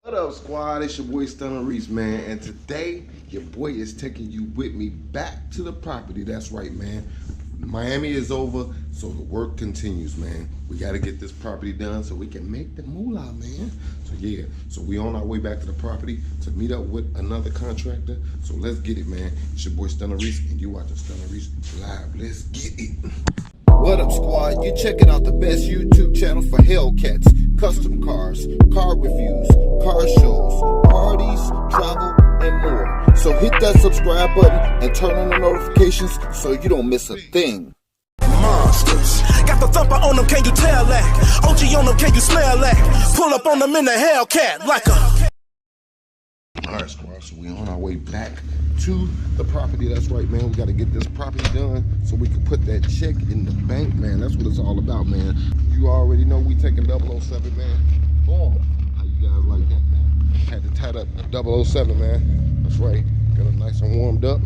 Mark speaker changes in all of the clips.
Speaker 1: What up, squad? It's your boy STUNNA REESE, man, and today your boy is taking you with me back to the property. That's right, man. Miami is over, so the work continues, man. We got to get this property done so we can make the moolah, man. So yeah, so we on our way back to the property to meet up with another contractor. So let's get it, man. It's your boy STUNNA REESE, and you watching STUNNA REESE live. Let's get it.
Speaker 2: What up, squad? You're checking out the best YouTube channel for Hellcats, custom cars, car reviews, car shows, parties, travel, and more. So hit that subscribe button and turn on the notifications so you don't miss a thing.
Speaker 3: Monsters. Got the thumper on them, can you tell that? OG on them, can you smell that? Pull up on them in the Hellcat like a...
Speaker 1: Alright, squad, so we on our way back to the property. That's right, man. We got to get this property done so we can put that check in the bank, man. That's what it's all about, man. You already know we taking 007, man. Boom. How you guys like that, man? Had to tie up 007, man. That's right. Got it nice and warmed up.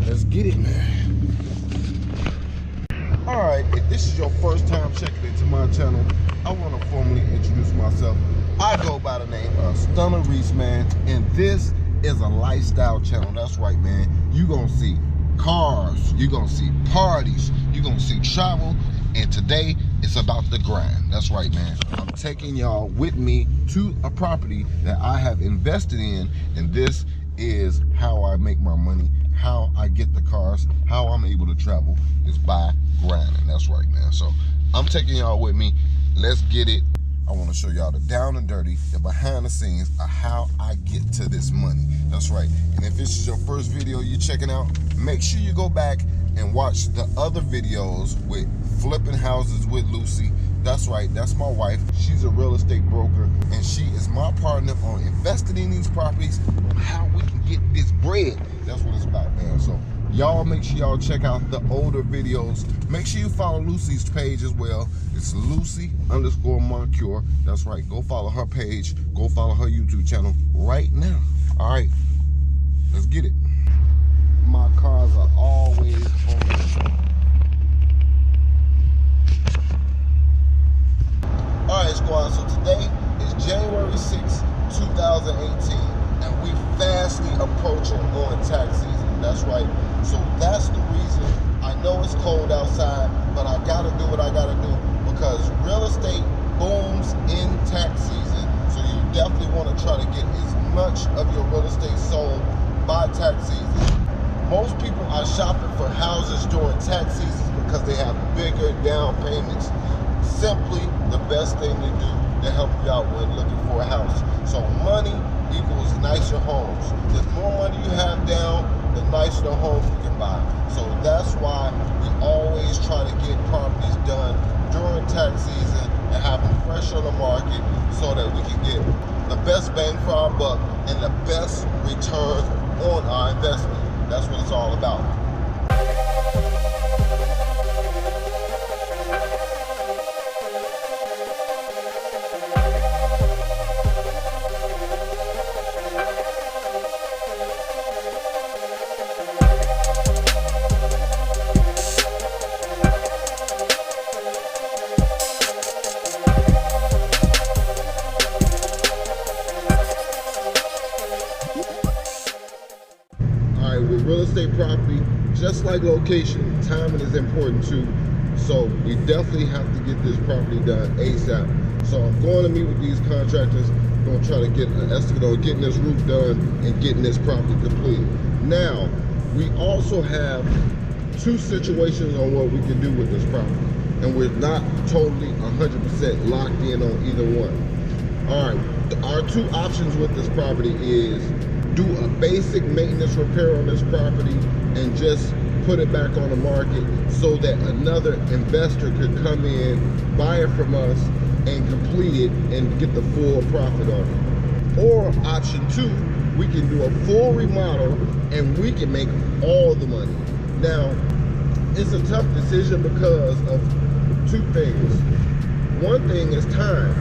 Speaker 1: Let's get it, man. Alright, if this is your first time checking into my channel, I want to formally introduce myself. I go by the name of STUNNA REESE, man, and this is a lifestyle channel. That's right, man. You gonna see cars, you gonna see parties, you gonna see travel, and today it's about the grind. That's right, man. I'm taking y'all with me to a property that I have invested in, and this is how I make my money, how I get the cars, how I'm able to travel is by grinding. That's right, man. So I'm taking y'all with me. Let's get it. I want to show y'all the down and dirty, the behind the scenes of how I get to this money. That's right. And if this is your first video you're checking out, make sure you go back and watch the other videos with flipping houses with Lucy. That's right, that's my wife. She's a real estate broker, and she is my partner on investing in these properties, on how we can get this bread. That's what it's about, man. So y'all make sure y'all check out the older videos. Make sure you follow Lucy's page as well. It's Lucy_Moncure. That's right. Go follow her page. Go follow her YouTube channel right now. All right. Let's get it. My cars are always on the show. All right, squad. So today is January 6th, 2018, and we fastly approaching on tax season. That's right. So that's the reason. I know it's cold outside, but I gotta do what I gotta do because real estate booms in tax season. So you definitely want to try to get as much of your real estate sold by tax season. Most people are shopping for houses during tax seasons because they have bigger down payments. Simply the best thing to do to help you out when looking for a house. So money equals nicer homes. The more money you have down, the nicer the homes you can buy. So that's why we always try to get properties done during tax season and have them fresh on the market so that we can get the best bang for our buck and the best return on our investment. That's what it's all about. Real estate property, just like location, timing is important too. So we definitely have to get this property done ASAP. So I'm going to meet with these contractors. I'm going to try to get an estimate on getting this roof done and getting this property completed. Now, we also have two situations on what we can do with this property, and we're not totally 100% locked in on either one. All right, our two options with this property is do a basic maintenance repair on this property and just put it back on the market so that another investor could come in, buy it from us, and complete it and get the full profit on it. Or option two, we can do a full remodel and we can make all the money. Now, it's a tough decision because of two things. One thing is time.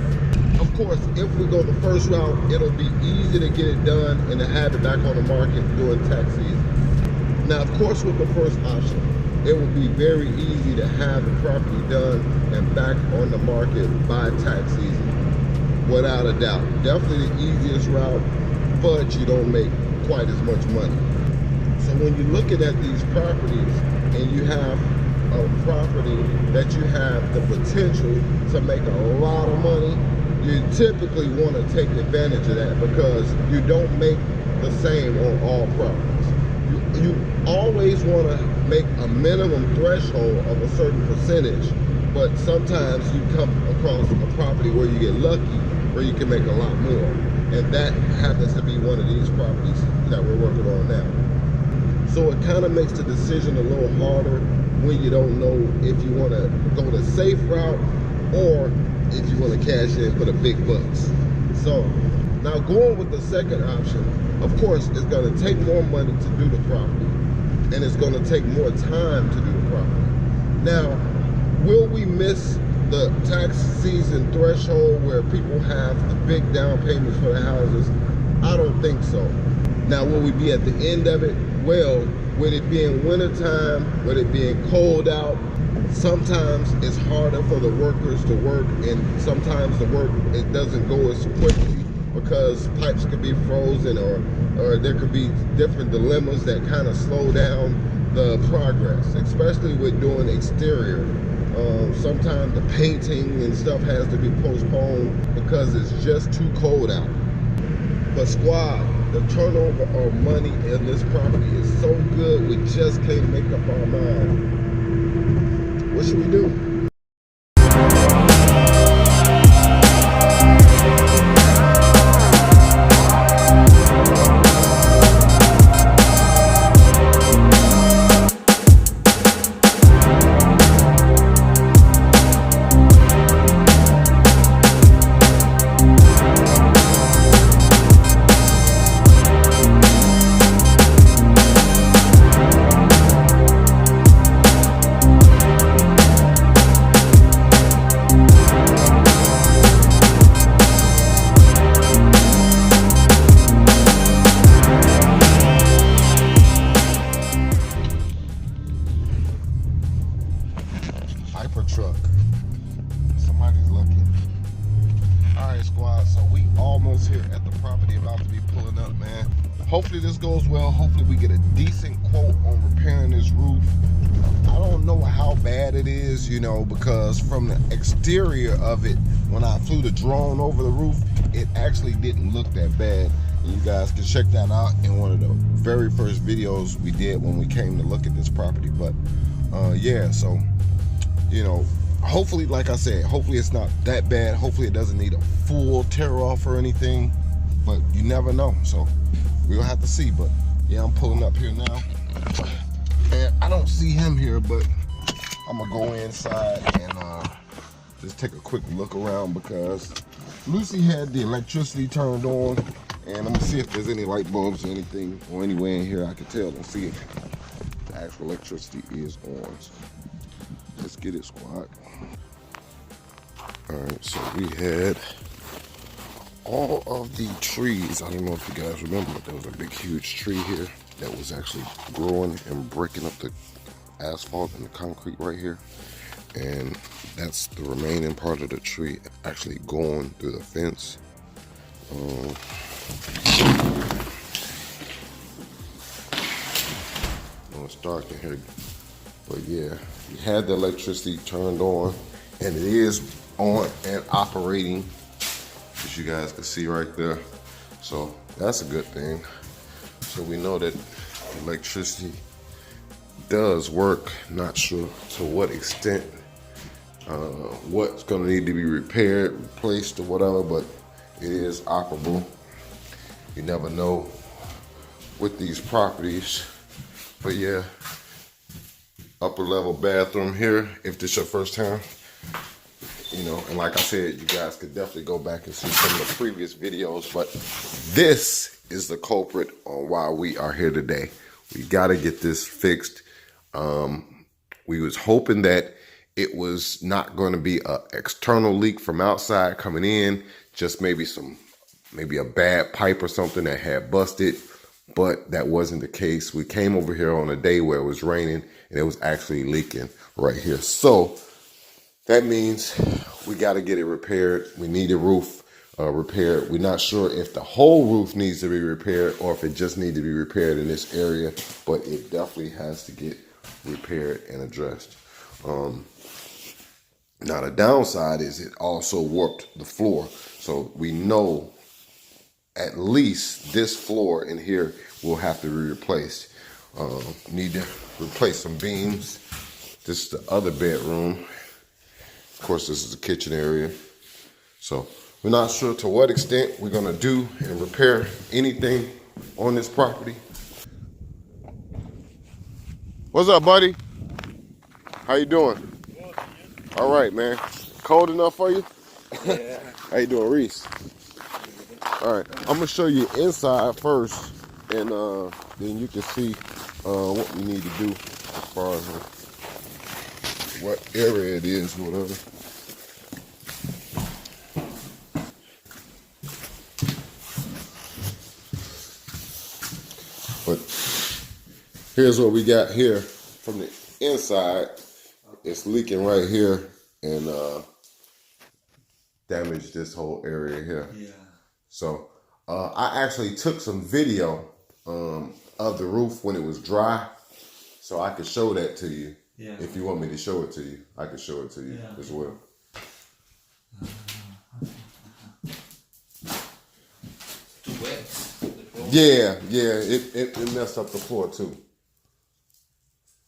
Speaker 1: Of course, if we go the first route, it'll be easy to get it done and to have it back on the market during tax season. Now, of course, with the first option, it will be very easy to have the property done and back on the market by tax season. without a doubt. Definitely the easiest route, but you don't make quite as much money. So when you're looking at these properties and you have a property that you have the potential to make a lot of money, you typically want to take advantage of that because you don't make the same on all properties. You always want to make a minimum threshold of a certain percentage, but sometimes you come across a property where you get lucky, where you can make a lot more. And that happens to be one of these properties that we're working on now. So it kind of makes the decision a little harder when you don't know if you want to go the safe route or if you want to cash in for the big bucks. So now going with the second option, of course, it's going to take more money to do the property, and it's going to take more time to do the property. Now, will we miss the tax season threshold where people have the big down payments for the houses? I don't think so. Now, will we be at the end of it? Well, with it being wintertime, with it being cold out, sometimes it's harder for the workers to work, and sometimes the work, it doesn't go as quickly because pipes could be frozen, or there could be different dilemmas that kind of slow down the progress, especially with doing exterior. Sometimes the painting and stuff has to be postponed because it's just too cold out. But squad, the turnover of money in this property is so good, we just can't make up our mind. What should we do? Truck. Somebody's looking. Alright squad, so we almost here at the property, about to be pulling up, man. Hopefully this goes well. Hopefully we get a decent quote on repairing this roof. I don't know how bad it is, you know, because from the exterior of it, when I flew the drone over the roof, it actually didn't look that bad. And you guys can check that out in one of the very first videos we did when we came to look at this property. But yeah, so you know, hopefully, like I said, hopefully it's not that bad. Hopefully it doesn't need a full tear off or anything, but you never know. So we'll have to see. But yeah, I'm pulling up here now, and I don't see him here, but I'm gonna go inside and just take a quick look around because Lucy had the electricity turned on, and I'm gonna see if there's any light bulbs or anything or anywhere in here I can tell and see if the actual electricity is on. So let's get it, squad. All right, so we had all of the trees. I don't know if you guys remember, but there was a big, huge tree here that was actually growing and breaking up the asphalt and the concrete right here. And that's the remaining part of the tree actually going through the fence. It's dark in here. But yeah, we had the electricity turned on, and it is on and operating, as you guys can see right there. So that's a good thing. So we know that electricity does work. Not sure to what extent, what's gonna need to be repaired, replaced, or whatever, but it is operable. You never know with these properties. But yeah, upper level bathroom here, if this your first time, you know, and like I said, you guys could definitely go back and see some of the previous videos, but this is the culprit on why we are here today. We got to get this fixed. We was hoping that it was not going to be an external leak from outside coming in, just maybe a bad pipe or something that had busted, but that wasn't the case. We came over here on a day where it was raining and it was actually leaking right here. So that means we got to get it repaired. We need a roof repaired. We're not sure if the whole roof needs to be repaired or if it just needs to be repaired in this area, but it definitely has to get repaired and addressed. Now the downside is it also warped the floor, so we know at least this floor in here will have to be replaced. Need to replace some beams. This is the other bedroom. Of course, this is the kitchen area. So we're not sure to what extent we're gonna do and repair anything on this property. What's up, buddy? How you doing? Good. All right, man. Cold enough for you?
Speaker 4: Yeah.
Speaker 1: How you doing, Reese? All right, I'm gonna show you inside first, and then you can see what we need to do as far as what area it is, whatever. But here's what we got here from the inside. It's leaking right here and damaged this whole area here. Yeah. So I actually took some video of the roof when it was dry, so I could show that to you. Yeah. If you want me to show it to you, I can show it to you as well.
Speaker 4: Too wet.
Speaker 1: Yeah, it messed up the floor too.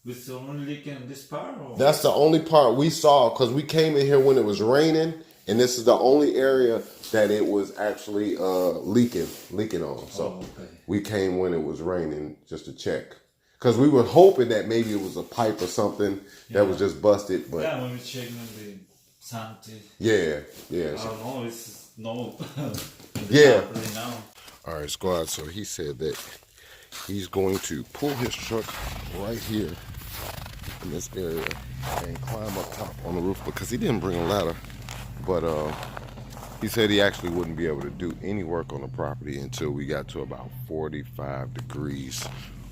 Speaker 5: Was the only leak in this part? Or?
Speaker 1: That's the only part we saw because we came in here when it was raining, and this is the only area that it was actually leaking on. So we came when it was raining just to check. Because we were hoping that maybe it was a pipe or something that was just busted. But
Speaker 5: yeah, when we checked the something.
Speaker 1: Yeah.
Speaker 5: I don't know, it's no.
Speaker 1: Yeah.
Speaker 5: Now.
Speaker 1: All right, squad. So he said that he's going to pull his truck right here in this area and climb up top on the roof because he didn't bring a ladder. But he said he actually wouldn't be able to do any work on the property until we got to about 45 degrees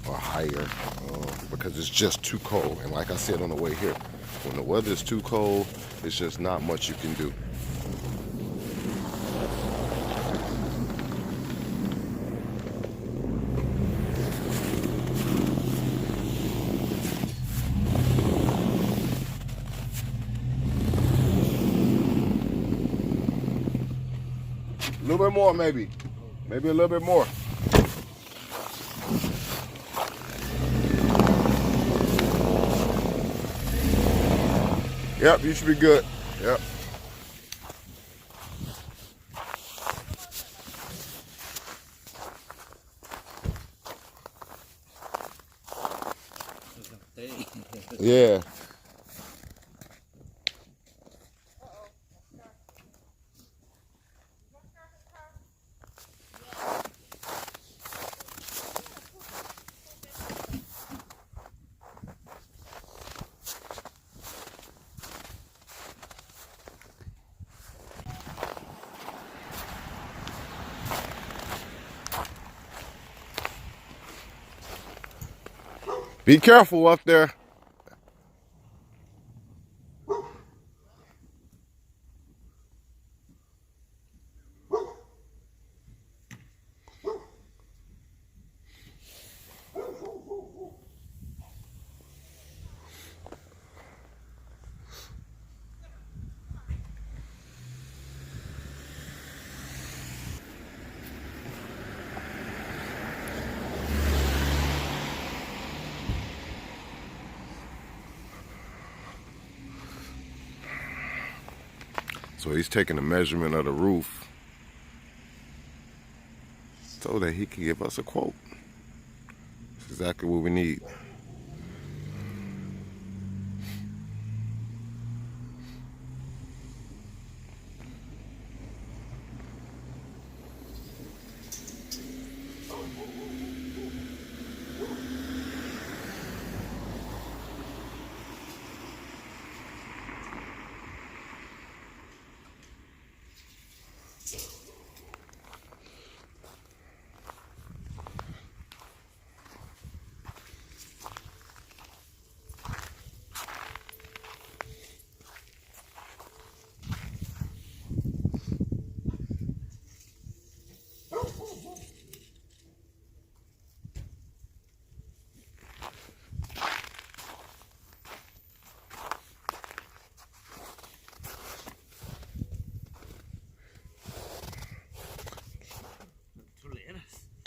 Speaker 1: or higher because it's just too cold. And like I said on the way here, when the weather's too cold, it's just not much you can do. A little bit more, maybe a little bit more. Yep, you should be good. Yep. Yeah. Be careful up there. So he's taking a measurement of the roof so that he can give us a quote. That's exactly what we need.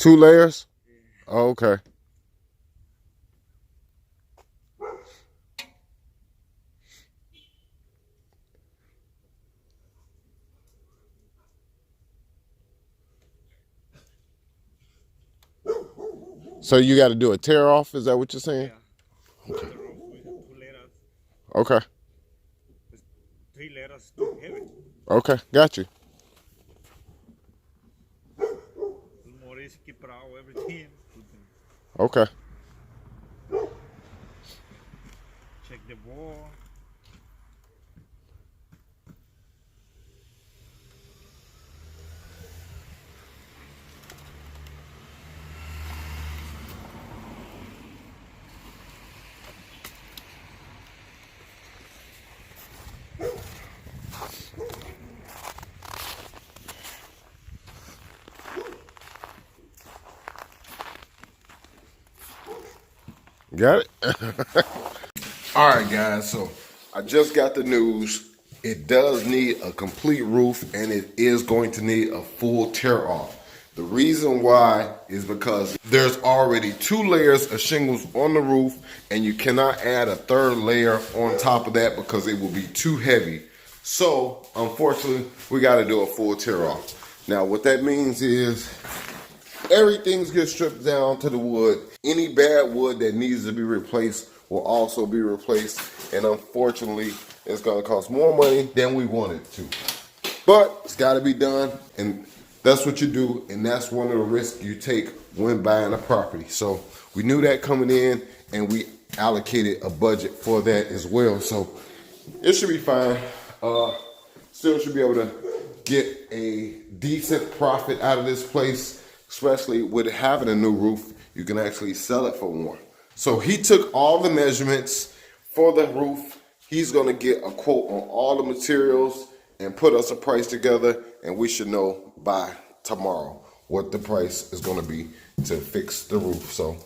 Speaker 1: 2 layers? Oh, okay. So you got to do a tear off? Is that what you're saying?
Speaker 6: Yeah. Okay. We have 2 layers.
Speaker 1: Okay.
Speaker 6: 3 layers too heavy.
Speaker 1: Okay, got you.
Speaker 6: More easy keep out everything.
Speaker 1: Okay.
Speaker 6: Check the wall.
Speaker 1: Got it? All right, guys, so I just got the news. It does need a complete roof, and it is going to need a full tear off. The reason why is because there's already 2 layers of shingles on the roof, and you cannot add a 3rd layer on top of that because it will be too heavy. So, unfortunately, we got to do a full tear off. Now, what that means is everything's gets stripped down to the wood. Any bad wood that needs to be replaced will also be replaced. And unfortunately, it's going to cost more money than we wanted to. But it's got to be done. And that's what you do. And that's one of the risks you take when buying a property. So we knew that coming in, and we allocated a budget for that as well. So it should be fine. Still should be able to get a decent profit out of this place. Especially with having a new roof, you can actually sell it for more. So he took all the measurements for the roof. He's gonna get a quote on all the materials and put us a price together, and we should know by tomorrow what the price is gonna be to fix the roof. So,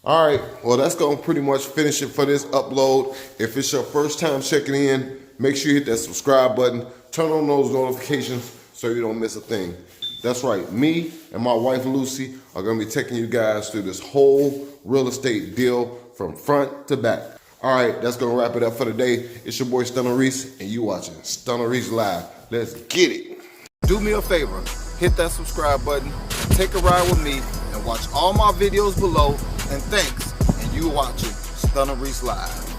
Speaker 1: all right, well, that's gonna pretty much finish it for this upload. If it's your first time checking in, make sure you hit that subscribe button, turn on those notifications so you don't miss a thing. That's right, me and my wife Lucy are gonna be taking you guys through this whole real estate deal from front to back. All right, that's gonna wrap it up for today. It's your boy Stunna Reese, and you watching Stunna Reese Live. Let's get it.
Speaker 2: Do me a favor, hit that subscribe button, take a ride with me, and watch all my videos below. And thanks, and you watching Stunna Reese Live.